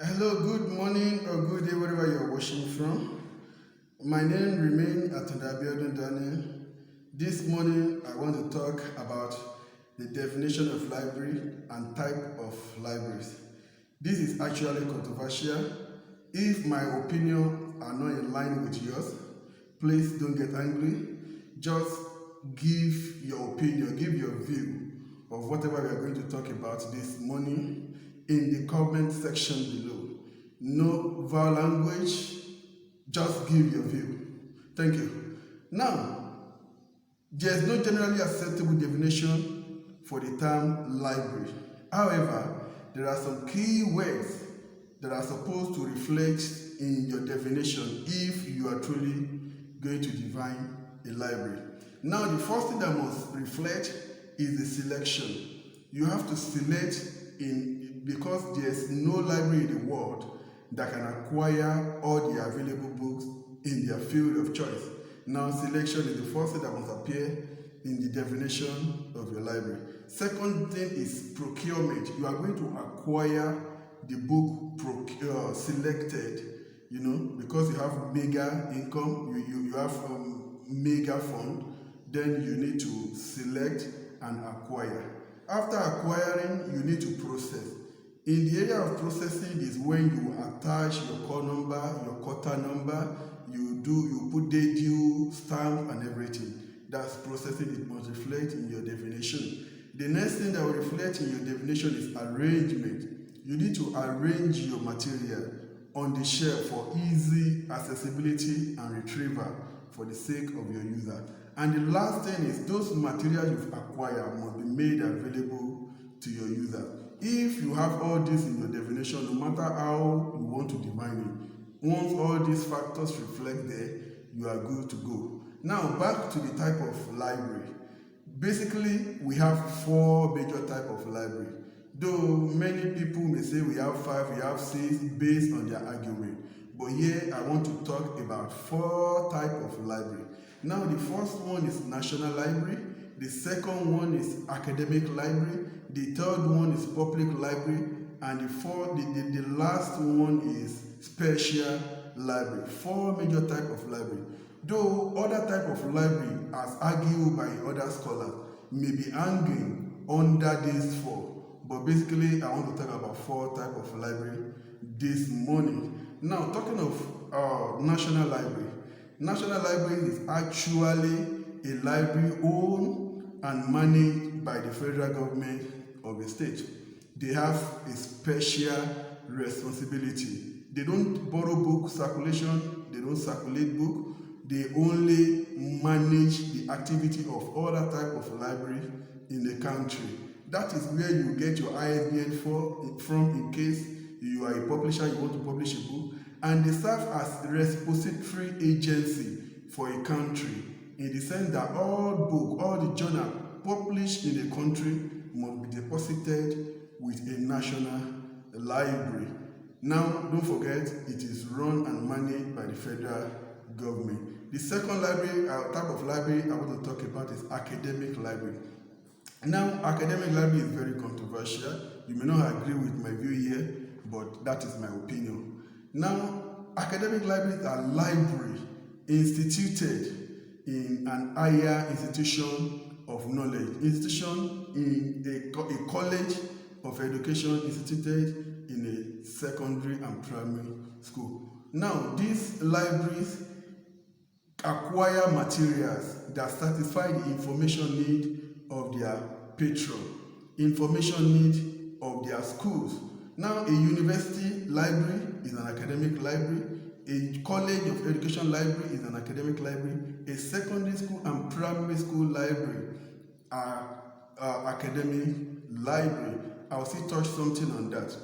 Hello, good morning or good day, wherever you're watching from. My name remains Atunda Abiodun Daniel. This morning, I want to talk about the definition of library and type of libraries. This is actually controversial. If my opinion are not in line with yours, please don't get angry. Just give your opinion, give your view of whatever we are going to talk about this morning in the comment section below. No vowel language, just give your view. Thank you. Now, there is no generally acceptable definition for the term library. However, there are some key words that are supposed to reflect in your definition if you are truly going to define a library. Now, the first thing that must reflect is the selection. You have to select because there's no library in the world that can acquire all the available books in their field of choice. Now, selection is the first thing that must appear in the definition of your library. Second thing is procurement. You are going to acquire the book selected, because you have mega income, you have mega fund, then you need to select and acquire. After acquiring, you need to process. In the area of processing is when you attach your call number, your quota number, you put date due, stamp and everything. That's processing. It must reflect in your definition. The next thing that will reflect in your definition is arrangement. You need to arrange your material on the shelf for easy accessibility and retrieval for the sake of your user. And the last thing is those materials you've acquired must be made available to your user. If you have all this in your definition, no matter how you want to define it, once all these factors reflect there, you are good to go. Now, back to the type of library. Basically, we have four major types of library. Though many people may say we have five, we have six, based on their argument. But here, I want to talk about four types of library. Now, the first one is National Library. The second one is Academic Library. The third one is Public Library. And the last one is Special Library. Four major types of library. Though other type of library, as argued by other scholars, may be hanging under these four. But basically, I want to talk about four types of library this morning. Now, talking of National Library. National Library is actually a library owned and managed by the federal government of a state. They have a special responsibility. They don't borrow book circulation, they don't circulate book, they only manage the activity of other type of library in the country. That is where you get your ISBN from in case you are a publisher, you want to publish a book. And they serve as a repository agency for a country in the sense that all book, all the journal published in the country must be deposited with a national library. Now, don't forget, it is run and managed by the federal government. The second library, type of library I want to talk about is Academic Library. Now, Academic Library is very controversial. You may not agree with my view here, but that is my opinion. Now, academic libraries are libraries instituted in an higher institution of knowledge, institution in a college of education instituted in a secondary and primary school. Now, these libraries acquire materials that satisfy the information need of their patron, information need of their schools. Now, a university library is an academic library, a college of education library is an academic library, a secondary school and primary school library are academic library. I'll still touch something on that.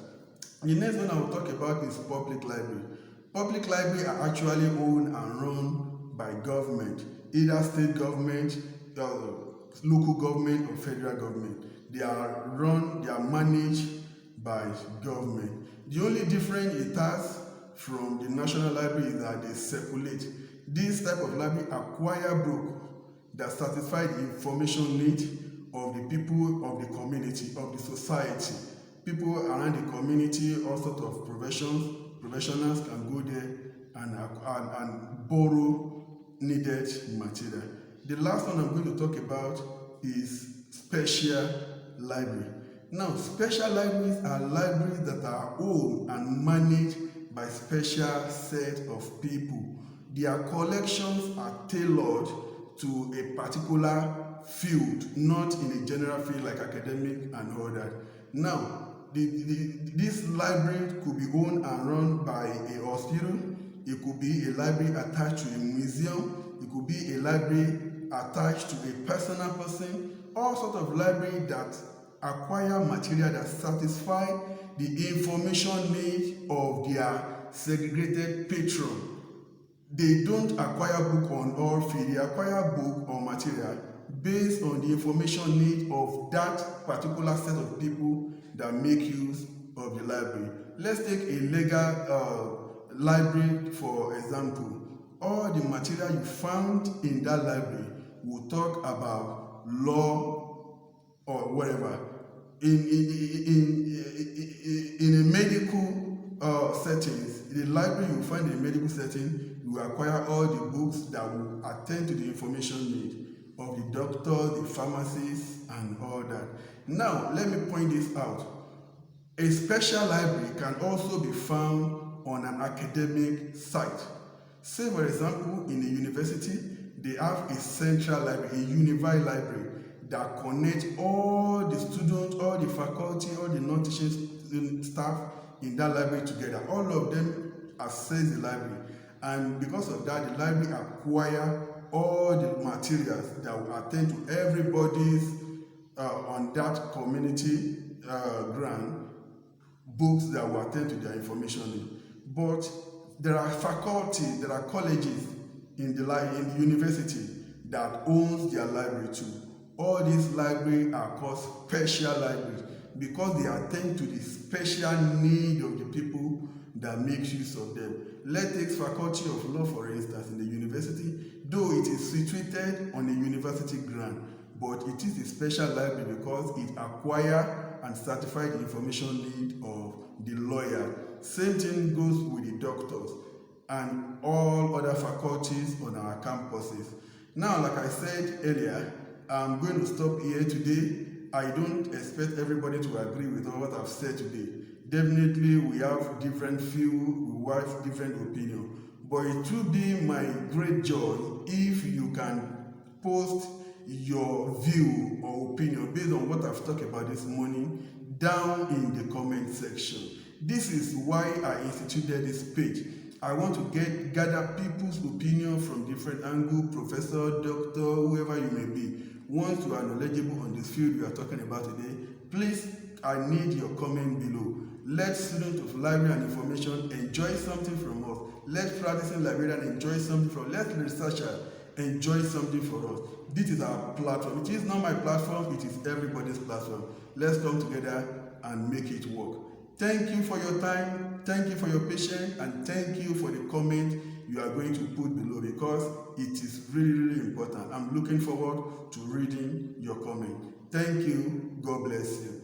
The next one I will talk about is public library. Public library are actually owned and run by government, either state government, local government or federal government. They are managed by government. The only difference it has from the National Library is that they circulate. This type of library acquire book that satisfy the information need of the people of the community, of the society. People around the community, all sorts of professionals can go there and borrow needed material. The last one I'm going to talk about is special library. Now, special libraries are libraries that are owned and managed by special set of people. Their collections are tailored to a particular field, not in a general field like academic and all that. Now, this library could be owned and run by a hospital. It could be a library attached to a museum. It could be a library attached to a personal person. All sorts of libraries that acquire material that satisfy the information needs of their segregated patron. They don't acquire book on all fee, they acquire book or material based on the information need of that particular set of people that make use of the library. Let's take a legal library for example. All the material you found in that library will talk about law or whatever. In a medical settings, the library you find in a medical setting, you acquire all the books that will attend to the information need of the doctor, the pharmacist, and all that. Now, let me point this out. A special library can also be found on an academic site. Say, for example, in a university, they have a central library, a unified library that connects all the students, all the faculty, all the non-teaching staff in that library together. All of them access the library. And because of that, the library acquire all the materials that will attend to everybody's on that community grant, books that will attend to their information need. But there are faculties, there are colleges in the university that owns their library too. All these libraries are called special libraries because they attend to the special need of the people that makes use of them. Let's take Faculty of Law, for instance, in the university, though it is situated on a university grant, but it is a special library because it acquires and certifies the information need of the lawyer. Same thing goes with the doctors and all other faculties on our campuses. Now, like I said earlier, I'm going to stop here today. I don't expect everybody to agree with what I've said today. Definitely, we have different views, we have different opinions. But it will be my great joy if you can post your view or opinion based on what I've talked about this morning down in the comment section. This is why I instituted this page. I want to gather people's opinion from different angles, professor, doctor, whoever you may be. Once you are knowledgeable on this field we are talking about today, please, I need your comment below. Let students of library and information enjoy something from us. Let practicing librarian enjoy something from us. Let researchers enjoy something for us. This is our platform. It is not my platform, it is everybody's platform. Let's come together and make it work. Thank you for your time, thank you for your patience, and thank you for the comment you are going to put below because it is really, really important. I'm looking forward to reading your comment. Thank you. God bless you.